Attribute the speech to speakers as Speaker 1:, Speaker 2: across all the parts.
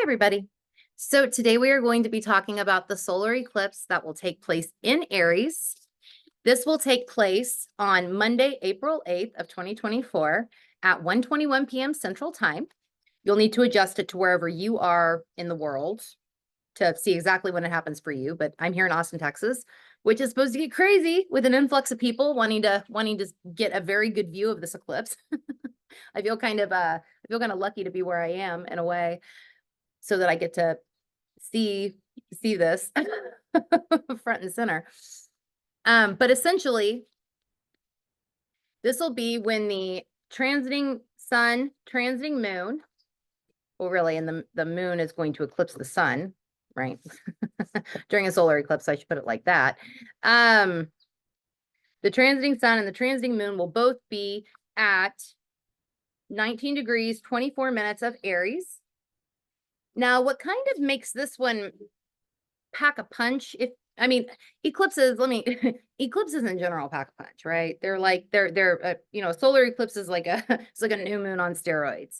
Speaker 1: everybody. So today we are going to be talking about the solar eclipse that will take place in Aries. This will take place on Monday, April 8th of 2024 at 1:21 p.m. Central Time. You'll need to adjust it to wherever you are in the world to see exactly when it happens for you, but I'm here in Austin, Texas, which is supposed to get crazy with an influx of people wanting to get a very good view of this eclipse. I feel kind of lucky to be where I am in a way, so that I get to see this front and center. But essentially, this will be when the transiting sun, transiting moon, well, really, and the moon is going to eclipse the sun, right? During a solar eclipse, I should put it like that. The transiting sun and the transiting moon will both be at 19 degrees, 24 minutes of Aries. Now, what kind of makes this one pack a punch? Eclipses, eclipses in general pack a punch, right? They're solar eclipse is like it's like a new moon on steroids.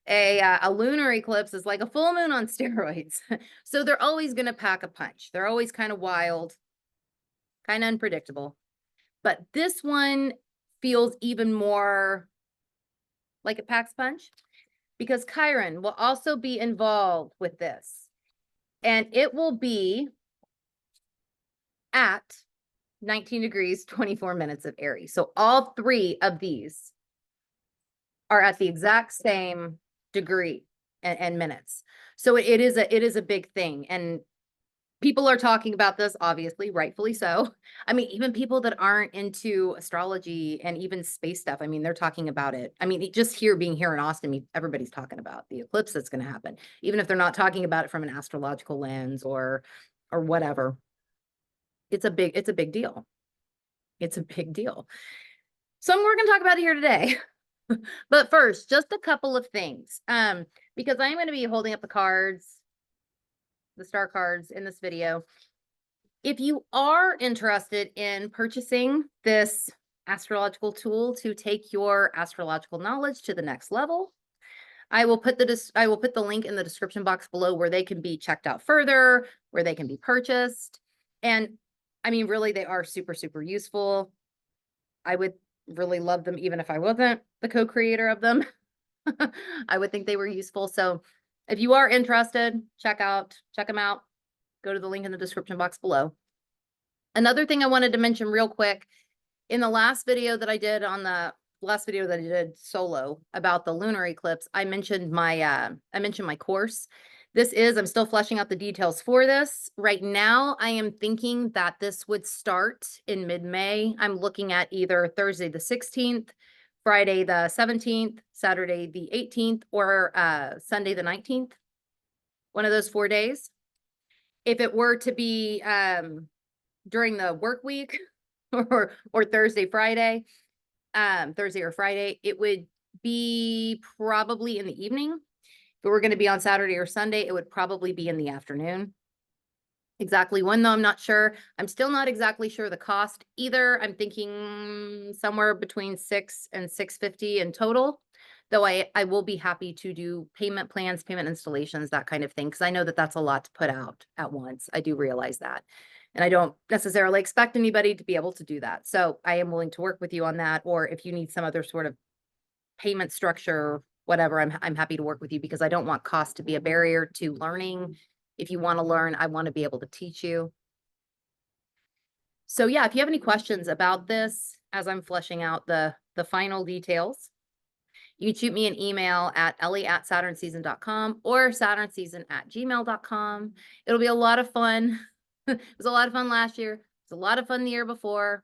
Speaker 1: A lunar eclipse is like a full moon on steroids. So they're always going to pack a punch. They're always kind of wild, kind of unpredictable. But this one feels even more like it packs punch, because Chiron will also be involved with this. And it will be at 19 degrees, 24 minutes of Aries. So all three of these are at the exact same degree and minutes. So it is a big thing. And people are talking about this, obviously, rightfully so. I mean, even people that aren't into astrology and even space stuff, I mean, they're talking about it. I mean, just being here in Austin, everybody's talking about the eclipse that's going to happen, even if they're not talking about it from an astrological lens or whatever. It's a big deal. It's a big deal. So we're going to talk about it here today. But first, just a couple of things, because I'm going to be holding up the cards, the star cards in this video. If you are interested in purchasing this astrological tool to take your astrological knowledge to the next level, I will put the link in the description box below where they can be checked out further, where they can be purchased. And I mean, really, they are super, super useful. I would really love them even if I wasn't the co-creator of them. I would think they were useful. So if you are interested, check them out. Go to the link in the description box below. Another thing I wanted to mention real quick, in the last video that I did solo about the lunar eclipse, I mentioned my course. I'm still fleshing out the details for this. Right now, I am thinking that this would start in mid-May. I'm looking at either Thursday the 16th, Friday the 17th, Saturday the 18th, or Sunday the 19th. One of those 4 days. If it were to be during the work week or Thursday or Friday, it would be probably in the evening. If it were going to be on Saturday or Sunday, it would probably be in the afternoon. Exactly when, though, I'm not sure. I'm still not exactly sure the cost either. I'm thinking somewhere between $600 and $650 in total, though I will be happy to do payment plans, payment installations, that kind of thing, because I know that that's a lot to put out at once. I do realize that. And I don't necessarily expect anybody to be able to do that. So I am willing to work with you on that. Or if you need some other sort of payment structure, whatever, I'm happy to work with you, because I don't want cost to be a barrier to learning. If you want to learn, I want to be able to teach you. So yeah, if you have any questions about this, as I'm fleshing out the final details, you can shoot me an email at ellie@saturnseason.com or saturnseason@gmail.com. It'll be a lot of fun. It was a lot of fun last year. It was a lot of fun the year before.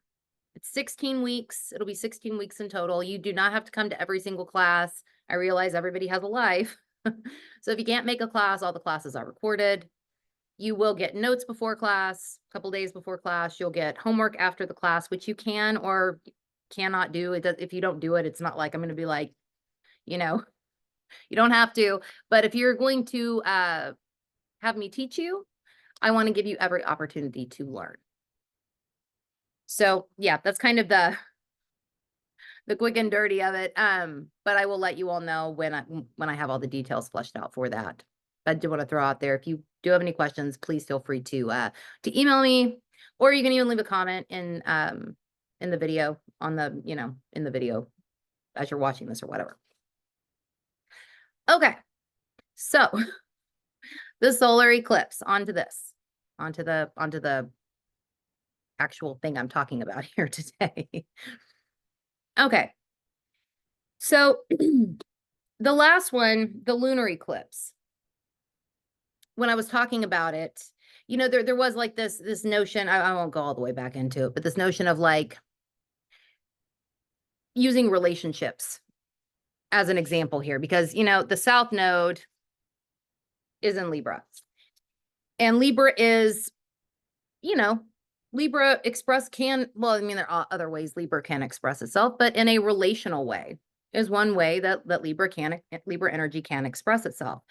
Speaker 1: It's 16 weeks. It'll be 16 weeks in total. You do not have to come to every single class. I realize everybody has a life. So if you can't make a class, all the classes are recorded. You will get notes before class, a couple days before class. You'll get homework after the class, which you can or cannot do. If you don't do it, it's not like I'm going to be like, you don't have to. But if you're going to have me teach you, I want to give you every opportunity to learn. So yeah, that's kind of the quick and dirty of it. But I will let you all know when I have all the details fleshed out for that. I do want to throw out there. If you do have any questions, please feel free to email me, or you can even leave a comment in the video on the, in the video as you're watching this or whatever. Okay. So the solar eclipse, onto this, onto the actual thing I'm talking about here today. Okay. So the last one, the lunar eclipse, when I was talking about it, there was like this notion, I won't go all the way back into it, but this notion of like using relationships as an example here, because, the South Node is in Libra. And Libra is, Libra well, I mean, there are other ways Libra can express itself, but in a relational way is one way that Libra energy can express itself.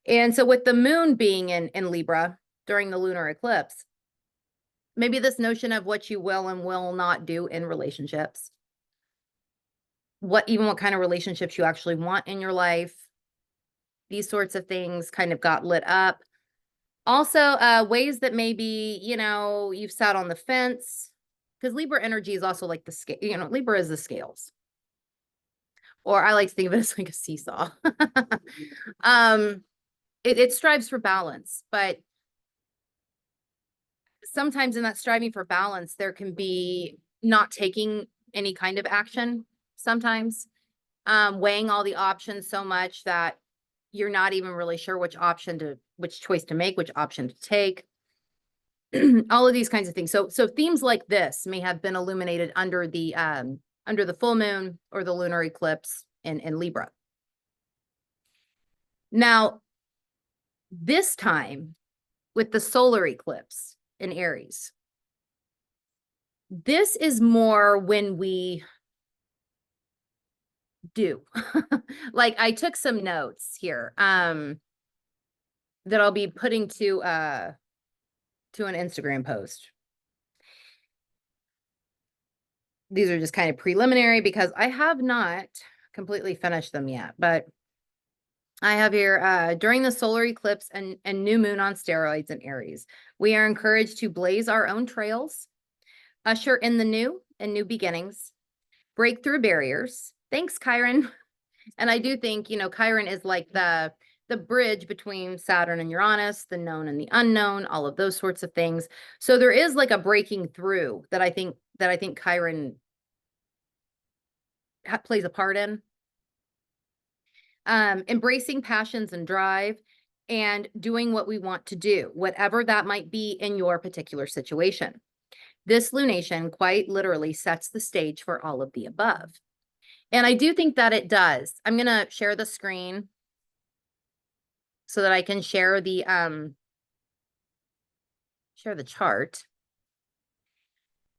Speaker 1: And so with the moon being in Libra during the lunar eclipse, maybe this notion of what you will and will not do in relationships, what kind of relationships you actually want in your life, these sorts of things kind of got lit up. Also, ways that maybe, you've sat on the fence, because Libra energy is also like the scale, Libra is the scales. Or I like to think of it as like a seesaw. It strives for balance, but sometimes in that striving for balance, there can be not taking any kind of action sometimes, weighing all the options so much that you're not even really sure which choice to make, which option to take. All of these kinds of things. So themes like this may have been illuminated under the full moon or the lunar eclipse in Libra. Now, this time with the solar eclipse in Aries, this is more when we do. Like, I took some notes here that I'll be putting to an Instagram post. These are just kind of preliminary because I have not completely finished them yet, but I have here, during the solar eclipse and new moon on steroids in Aries, we are encouraged to blaze our own trails, usher in the new and new beginnings, break through barriers. Thanks, Chiron. And I do think, Chiron is like the bridge between Saturn and Uranus, the known and the unknown, all of those sorts of things. So there is like a breaking through that I think Chiron plays a part in. Embracing passions and drive, and doing what we want to do, whatever that might be in your particular situation. This lunation quite literally sets the stage for all of the above. And I do think that it does. I'm going to share the screen so that I can share the chart.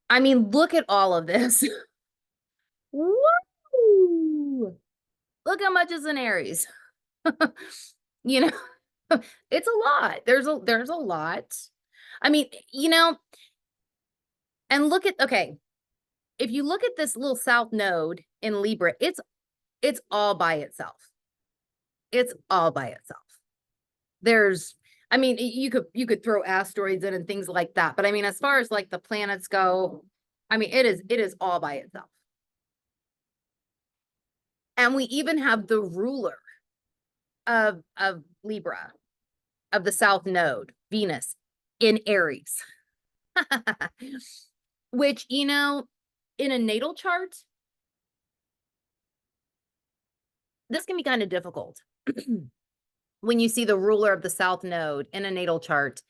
Speaker 1: I mean, look at all of this. Woo! Look how much is in Aries. It's a lot. There's a lot. I mean, and look at, okay, if you look at this little South Node in Libra, it's all by itself. It's all by itself. I mean, you could throw asteroids in and things like that, but I mean, as far as like the planets go, I mean, it is all by itself. And we even have the ruler of Libra, of the South Node, Venus, in Aries. Which, in a natal chart, this can be kind of difficult. When you see the ruler of the South Node in a natal chart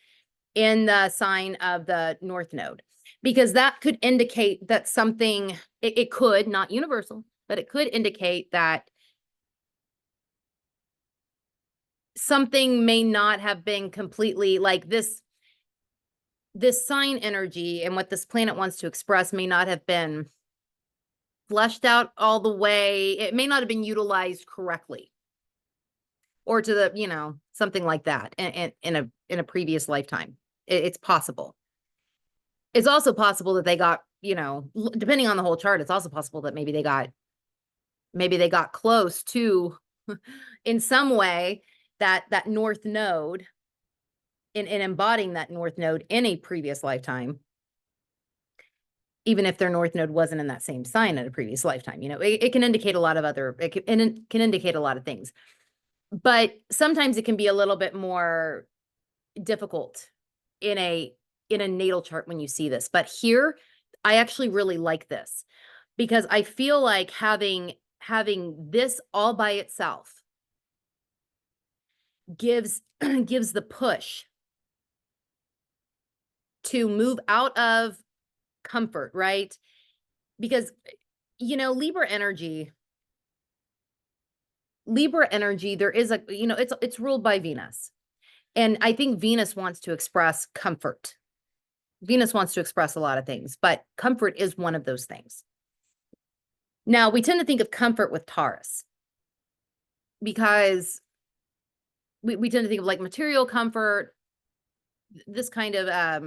Speaker 1: in the sign of the North Node, because that could indicate that something, it could, not universal, but it could indicate that something may not have been completely like this sign energy, and what this planet wants to express may not have been fleshed out all the way. It may not have been utilized correctly, or to the, something like that in a previous lifetime. It's possible. It's also possible that they got, depending on the whole chart, it's also possible that maybe they got close to in some way, that North Node in embodying that North Node in a previous lifetime, even if their North Node wasn't in that same sign in a previous lifetime. It can indicate a lot of it can indicate a lot of things. But sometimes it can be a little bit more difficult in a natal chart when you see this. But here, I actually really like this because I feel like having this all by itself gives the push to move out of comfort, right? Because Libra energy, there is it's ruled by Venus. And I think Venus wants to express comfort. Venus wants to express a lot of things, but comfort is one of those things. Now, we tend to think of comfort with Taurus because we tend to think of like material comfort, this kind of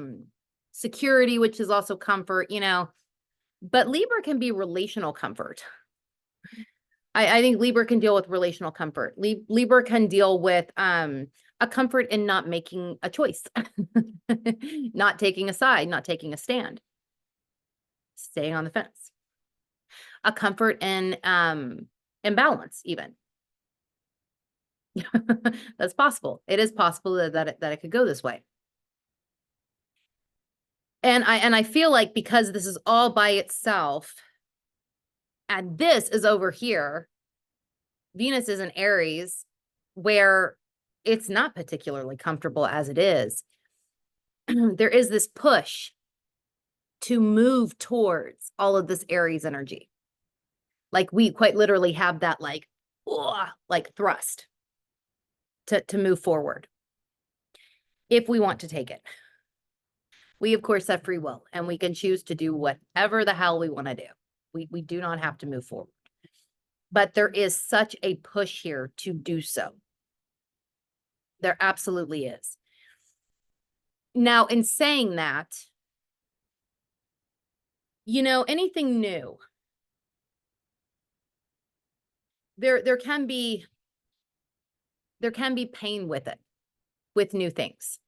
Speaker 1: security, which is also comfort, but Libra can be relational comfort. I think Libra can deal with relational comfort. Libra can deal with a comfort in not making a choice, not taking a side, not taking a stand, staying on the fence. A comfort in balance, even. That's possible. It is possible that it could go this way. And I feel like because this is all by itself, and this is over here, Venus is in Aries, where it's not particularly comfortable as it is. There is this push to move towards all of this Aries energy. Like we quite literally have that like thrust to move forward if we want to take it. We, of course, have free will, and we can choose to do whatever the hell we want to do. We do not have to move forward. But there is such a push here to do so. There absolutely is. Now, in saying that, anything new, there can be pain with it, with new things.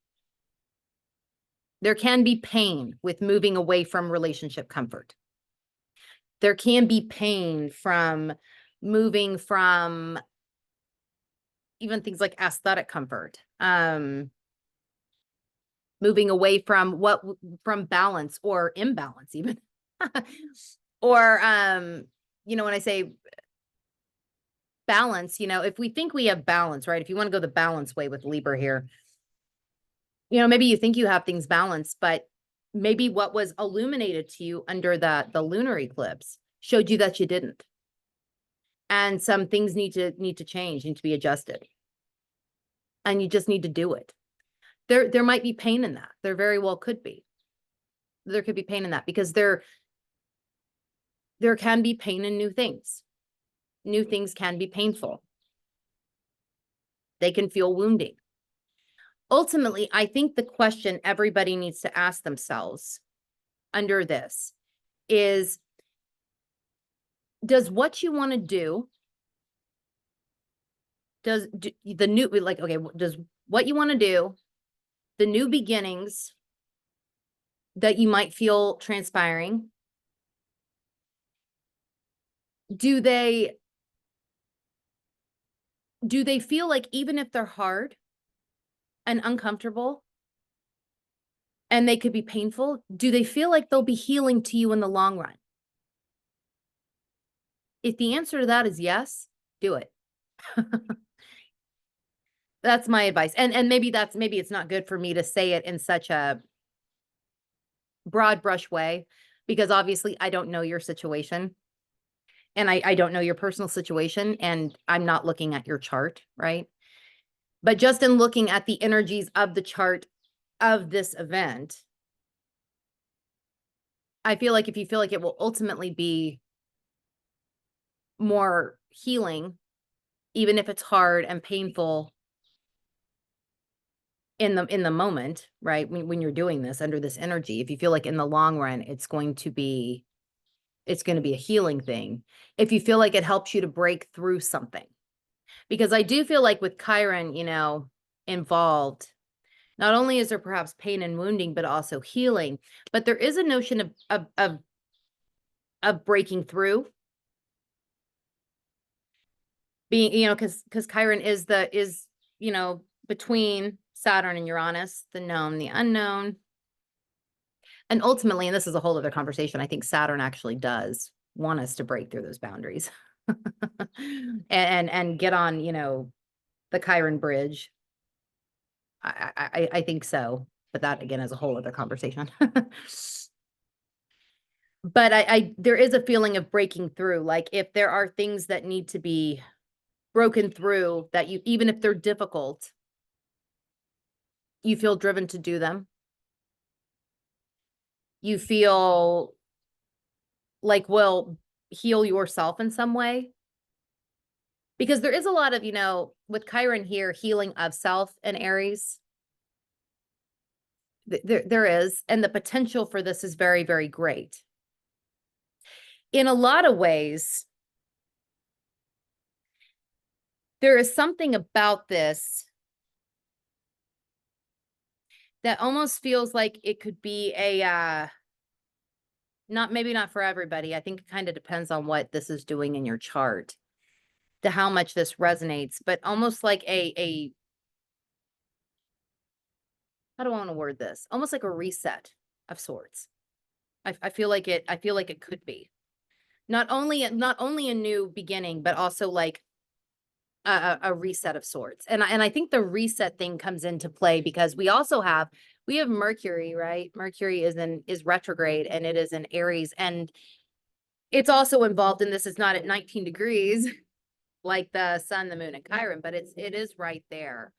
Speaker 1: There can be pain with moving away from relationship comfort. There can be pain from moving from even things like aesthetic comfort, moving away from balance or imbalance even. Or, when I say balance, if we think we have balance, right? If you want to go the balance way with Libra here, maybe you think you have things balanced, but maybe what was illuminated to you under the lunar eclipse showed you that you didn't. And some things need to change, need to be adjusted. And you just need to do it. There might be pain in that. There very well could be. There could be pain in that because there can be pain in new things. New things can be painful. They can feel wounding. Ultimately, I think the question everybody needs to ask themselves under this is, does what you want to do, does what you want to do, the new beginnings that you might feel transpiring, do they feel like even if they're hard and uncomfortable and they could be painful, do they feel like they'll be healing to you in the long run? If the answer to that is yes, do it. That's my advice. And maybe it's not good for me to say it in such a broad brush way, because obviously I don't know your situation. And I don't know your personal situation, and I'm not looking at your chart, right? But just in looking at the energies of the chart of this event, I feel like if you feel like it will ultimately be more healing, even if it's hard and painful in the moment, right? When you're doing this under this energy, if you feel like in the long run, it's going to be a healing thing. If you feel like it helps you to break through something, Because I do feel like with Chiron, involved, not only is there perhaps pain and wounding, but also healing. But there is a notion of breaking through, being, because Chiron is between Saturn and Uranus, the known, the unknown. And ultimately, and this is a whole other conversation, I think Saturn actually does want us to break through those boundaries and get on, the Chiron bridge. I think so, but that again is a whole other conversation. But there is a feeling of breaking through. Like if there are things that need to be broken through, that even if they're difficult, you feel driven to do them. You feel like, well, heal yourself in some way. Because there is a lot of, with Chiron here, healing of self and Aries. There is, and the potential for this is very, very great. In a lot of ways, there is something about this that almost feels like it could be maybe not for everybody. I think it kind of depends on what this is doing in your chart, to how much this resonates, but almost like how do I want to word this? Almost like a reset of sorts. I feel like it could be not only a new beginning, but also like a reset of sorts. And I think the reset thing comes into play because we have Mercury, right? Mercury is retrograde, and it is in Aries, and it's also involved in this. It's not at 19 degrees like the sun, the moon, and Chiron, but it is right there.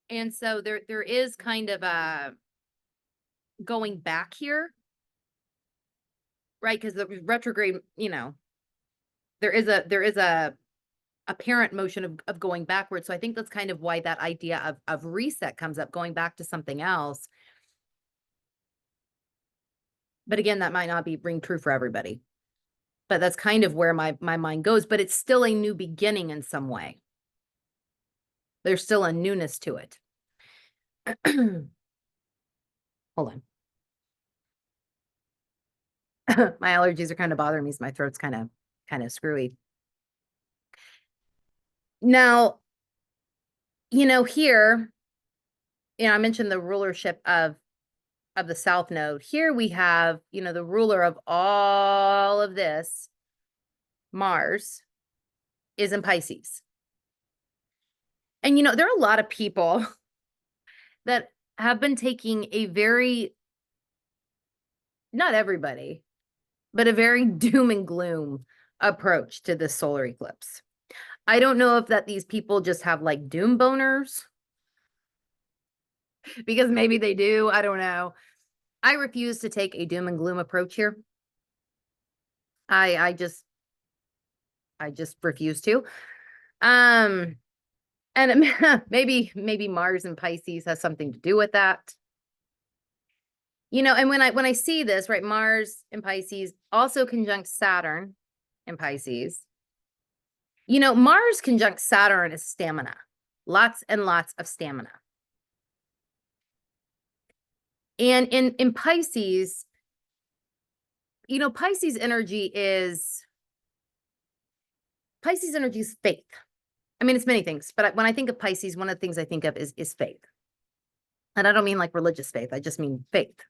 Speaker 1: And so there is kind of a going back here, right? Because the retrograde, there is a apparent motion of going backwards. So I think that's kind of why that idea of reset comes up, going back to something else. But again, that might not ring true for everybody. But that's kind of where my mind goes. But it's still a new beginning in some way. There's still a newness to it. Hold on. My allergies are kind of bothering me, so my throat's kind of screwy. Now, here, I mentioned the rulership of the South Node. Here we have, the ruler of all of this, Mars, is in Pisces. And, there are a lot of people that have been taking not everybody, but a very doom and gloom approach to this solar eclipse. I don't know if these people just have like doom boners, because maybe they do. I don't know. I refuse to take a doom and gloom approach here. I just refuse to. And maybe Mars and Pisces has something to do with that. And when I see this, right, Mars in Pisces also conjunct Saturn in Pisces. Mars conjunct Saturn is stamina. Lots and lots of stamina. And in Pisces, Pisces energy is faith. I mean, it's many things, but when I think of Pisces, one of the things I think of is faith. And I don't mean like religious faith. I just mean faith.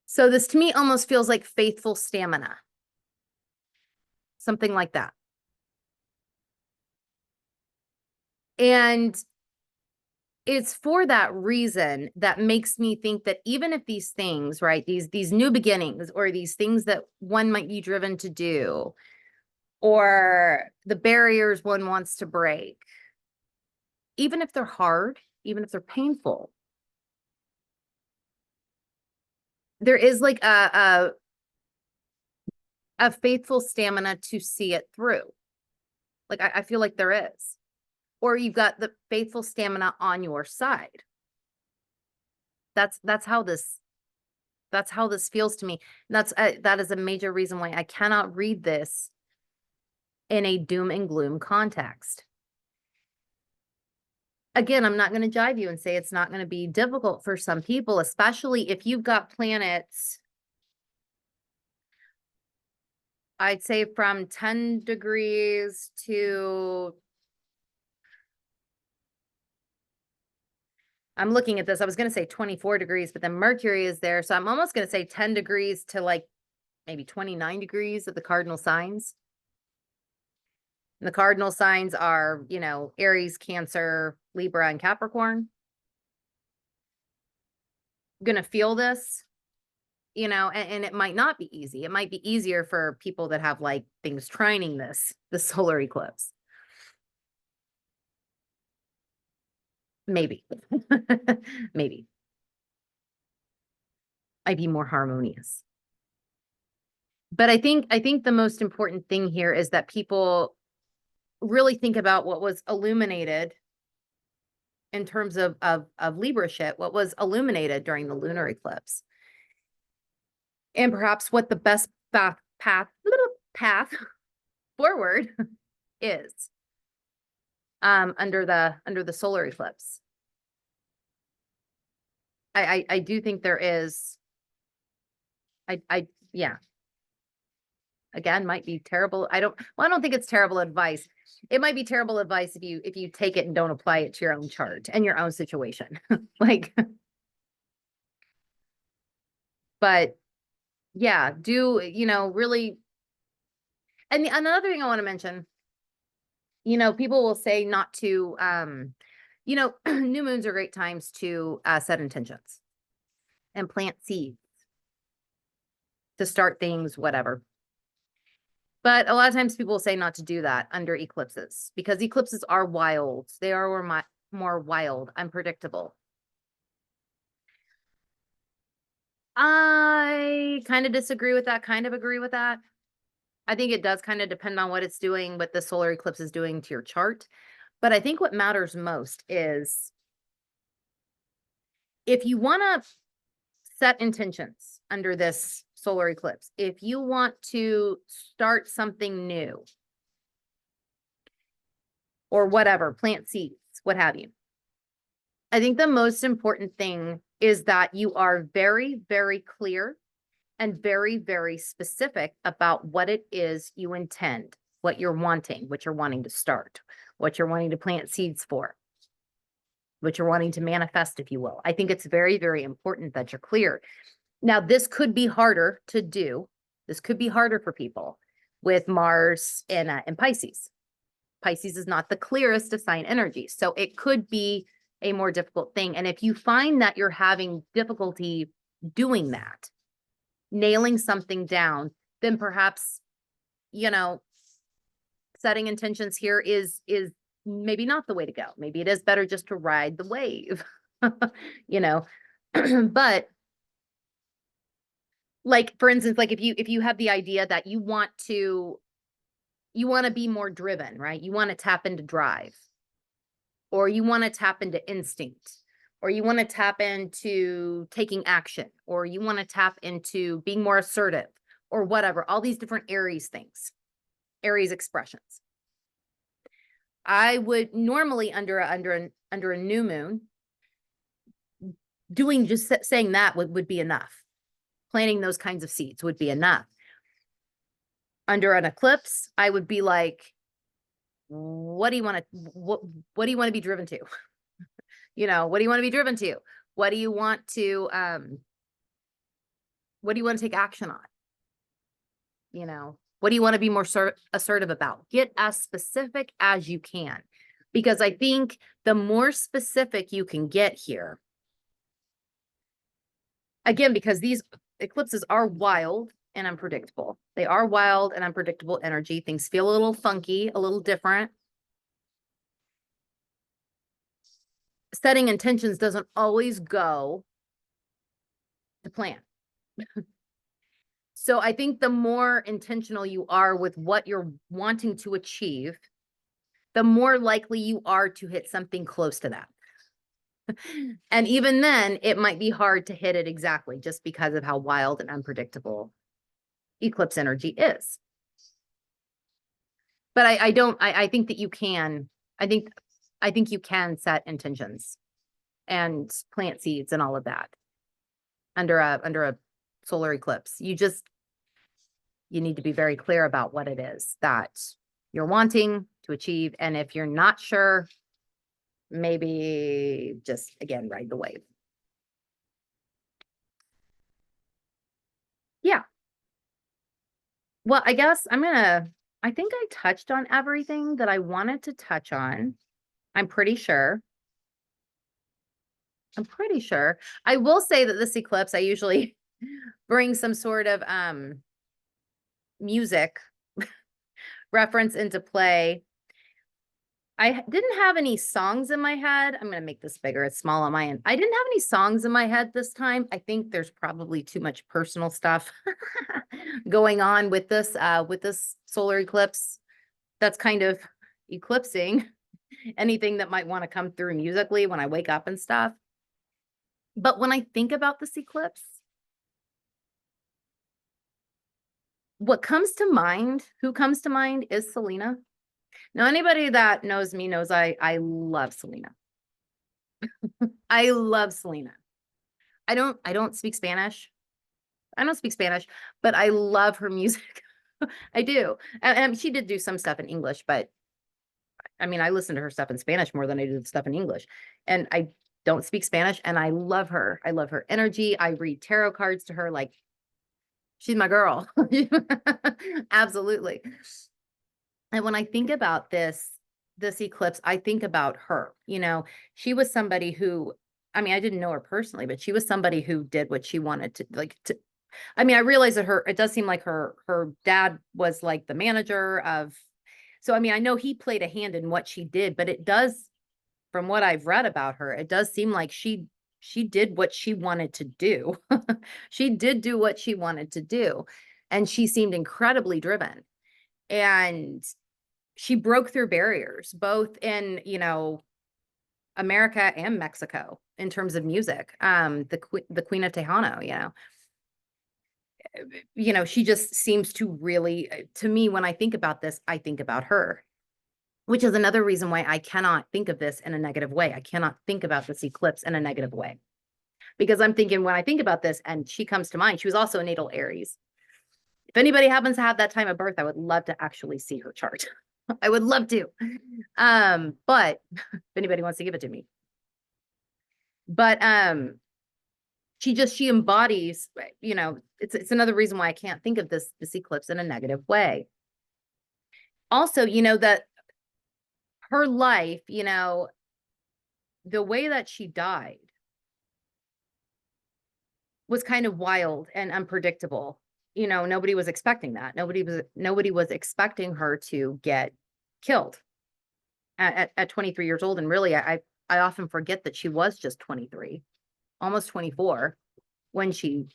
Speaker 1: So this to me almost feels like faithful stamina. Something like that. And it's for that reason that makes me think that even if these things, right, these new beginnings, or these things that one might be driven to do, or the barriers one wants to break, even if they're hard, even if they're painful, there is like a faithful stamina to see it through. Like I feel like there is. Or you've got the faithful stamina on your side. That's how this feels to me. That is a major reason why I cannot read this in a doom and gloom context. Again, I'm not going to jive you and say it's not going to be difficult for some people, especially if you've got planets, I'd say from 10 degrees to, I'm looking at this, I was going to say 24 degrees, but then Mercury is there. So I'm almost going to say 10 degrees to like maybe 29 degrees of the cardinal signs. And the cardinal signs are, you know, Aries, Cancer, Libra, and Capricorn. I'm going to feel this, you know, and it might not be easy. It might be easier for people that have like things trining the solar eclipse. Maybe, maybe I'd be more harmonious. But I think the most important thing here is that people really think about what was illuminated in terms of Libra shit, what was illuminated during the lunar eclipse. And perhaps what the best path forward is under the solar eclipse. I do think there is. Yeah. Again, might be terrible. I don't think it's terrible advice. It might be terrible advice if you take it and don't apply it to your own chart and your own situation. Like, but yeah, do, you know, really. And another thing I want to mention, you know, people will say not to, you know, new moons are great times to set intentions and plant seeds to start things, whatever. But a lot of times people will say not to do that under eclipses because eclipses are wild. They are more wild, unpredictable. I kind of disagree with that, kind of agree with that. I think it does kind of depend on what it's doing, what the solar eclipse is doing to your chart. But I think what matters most is if you want to set intentions under this solar eclipse, if you want to start something new or whatever, plant seeds, what have you. I think the most important thing is that you are very, very clear and very, very specific about what it is you intend, what you're wanting to start, what you're wanting to plant seeds for, what you're wanting to manifest, if you will. I think it's very, very important that you're clear. Now, this could be harder to do. This could be harder for people with Mars in Pisces. Pisces is not the clearest of sign energy. So it could be a more difficult thing. And if you find that you're having difficulty doing that, nailing something down, then perhaps, you know, setting intentions here is maybe not the way to go. Maybe it is better just to ride the wave, you know, but like, for instance, like if you have the idea that you want to be more driven, right? You want to tap into drive, or you want to tap into instinct, or you want to tap into taking action, or you want to tap into being more assertive, or whatever, all these different Aries things, Aries expressions. I would normally under a new moon, doing just saying that would be enough. Planting those kinds of seeds would be enough. Under an eclipse, I would be like, what do you want to be driven to? You know, what do you want to be driven to? What do you want to take action on? You know, what do you want to be more assertive about? Get as specific as you can, because I think the more specific you can get here, again, because these eclipses are wild and unpredictable. They are wild and unpredictable energy. Things feel a little funky, a little different. Setting intentions doesn't always go to plan. So I think the more intentional you are with what you're wanting to achieve, the more likely you are to hit something close to that. And even then, it might be hard to hit it exactly just because of how wild and unpredictable eclipse energy is. but I think that you can, I think you can set intentions and plant seeds and all of that under a solar eclipse. You need to be very clear about what it is that you're wanting to achieve. And if you're not sure, maybe just, again, ride the wave. Yeah. Well, I guess I think I touched on everything that I wanted to touch on. I'm pretty sure. I will say that this eclipse, I usually bring some sort of music reference into play. I didn't have any songs in my head. I'm going to make this bigger. It's small on my end. I didn't have any songs in my head this time. I think there's probably too much personal stuff going on with this solar eclipse that's kind of eclipsing anything that might want to come through musically when I wake up and stuff. But when I think about this eclipse, what comes to mind, who comes to mind is Selena. Now, anybody that knows me knows I love Selena. I love Selena. I don't speak Spanish. I don't speak Spanish, but I love her music. I do. And she did do some stuff in English, but I mean, I listen to her stuff in Spanish more than I do stuff in English. And I don't speak Spanish, and I love her. I love her energy. I read tarot cards to her like she's my girl. Absolutely. And when I think about this eclipse, I think about her. You know, she was somebody who, I mean, I didn't know her personally, but she was somebody who did what she wanted to, like, I mean, I realize that it does seem like her dad was like the manager of, so I mean, I know he played a hand in what she did, but it does, from what I've read about her, it does seem like she did what she wanted to do. She did do what she wanted to do. And she seemed incredibly driven. And she broke through barriers, both in, you know, America and Mexico in terms of music. The Queen of Tejano, you know, she just seems to really, to me, when I think about this, I think about her, which is another reason why I cannot think of this in a negative way. I cannot think about this eclipse in a negative way, because I'm thinking, when I think about this and she comes to mind, she was also a natal Aries. If anybody happens to have that time of birth, I would love to actually see her chart. I would love to. But if anybody wants to give it to me. But she embodies, you know, it's another reason why I can't think of this eclipse in a negative way. Also, you know, that her life, you know, the way that she died was kind of wild and unpredictable. You know, nobody was expecting that. Nobody was expecting her to get killed at 23 years old. And really, I often forget that she was just 23, almost 24 when she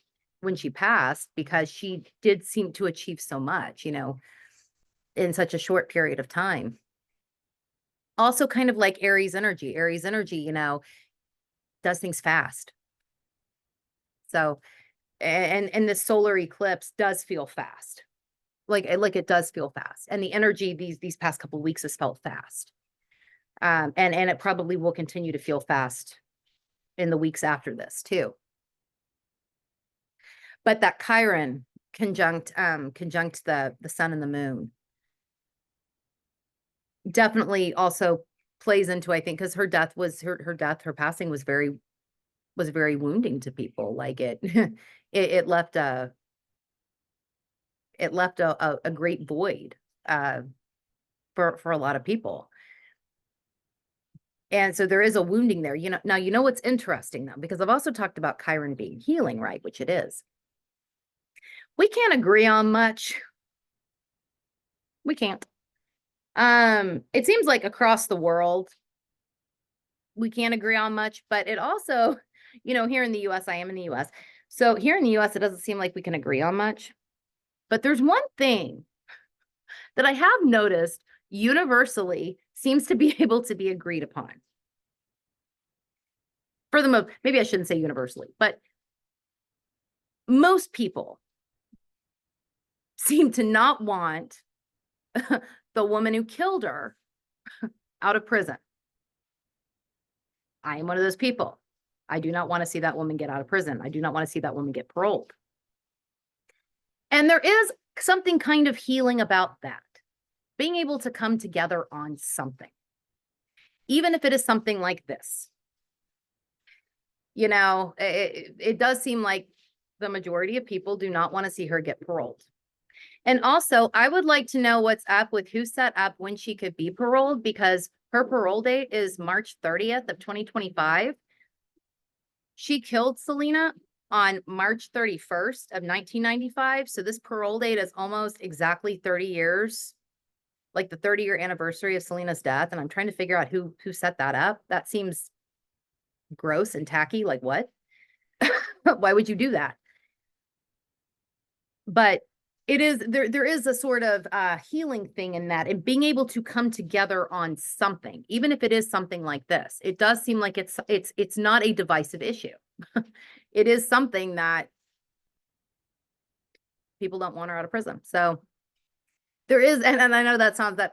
Speaker 1: passed, because she did seem to achieve so much, you know, in such a short period of time. Also, kind of like Aries energy, you know, does things fast. So, and the solar eclipse does feel fast. Like it does feel fast. And the energy these past couple of weeks has felt fast. And it probably will continue to feel fast in the weeks after this too. But that Chiron conjunct the sun and the moon definitely also plays into, I think, because her passing was very wounding to people. Like it left a great void for a lot of people. And so there is a wounding there. You know, now, you know what's interesting though, because I've also talked about Chiron being healing, right? Which it is. We can't agree on much. We can't. It seems like across the world, we can't agree on much, but it also, you know, here in the US, I am in the US. So here in the US, it doesn't seem like we can agree on much. But there's one thing that I have noticed universally seems to be able to be agreed upon. For the most, maybe I shouldn't say universally, but most people seem to not want the woman who killed her out of prison. I am one of those people. I do not want to see that woman get out of prison. I do not want to see that woman get paroled. And there is something kind of healing about that. Being able to come together on something, even if it is something like this. You know, it does seem like the majority of people do not want to see her get paroled. And also, I would like to know what's up with who set up when she could be paroled, because her parole date is March 30th of 2025. She killed Selena on March 31st of 1995. So this parole date is almost exactly 30 years, like the 30-year anniversary of Selena's death. And I'm trying to figure out who set that up. That seems gross and tacky. Like, what? Why would you do that? But it is, there is a sort of healing thing in that, and being able to come together on something, even if it is something like this. It does seem like it's not a divisive issue. It is something that people don't want her out of prison. So there is, and I know that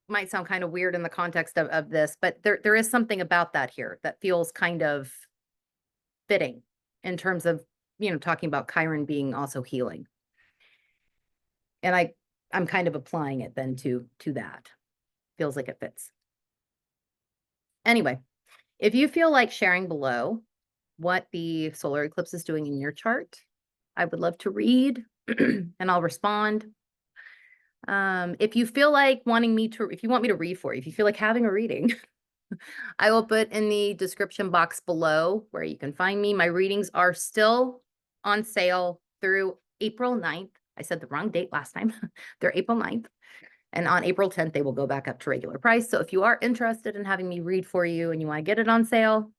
Speaker 1: might sound kind of weird in the context of this, but there is something about that here that feels kind of fitting in terms of, you know, talking about Chiron being also healing. And I'm kind of applying it then to that. Feels like it fits. Anyway, if you feel like sharing below what the solar eclipse is doing in your chart, I would love to read and I'll respond. If you feel like if you want me to read for you, if you feel like having a reading, I will put in the description box below where you can find me. My readings are still on sale through April 9th. I said the wrong date last time. They're April 9th. And on April 10th, they will go back up to regular price. So if you are interested in having me read for you and you want to get it on sale,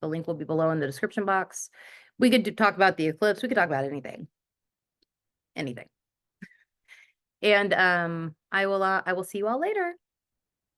Speaker 1: the link will be below in the description box. We could talk about the eclipse. We could talk about anything. Anything. And I will see you all later.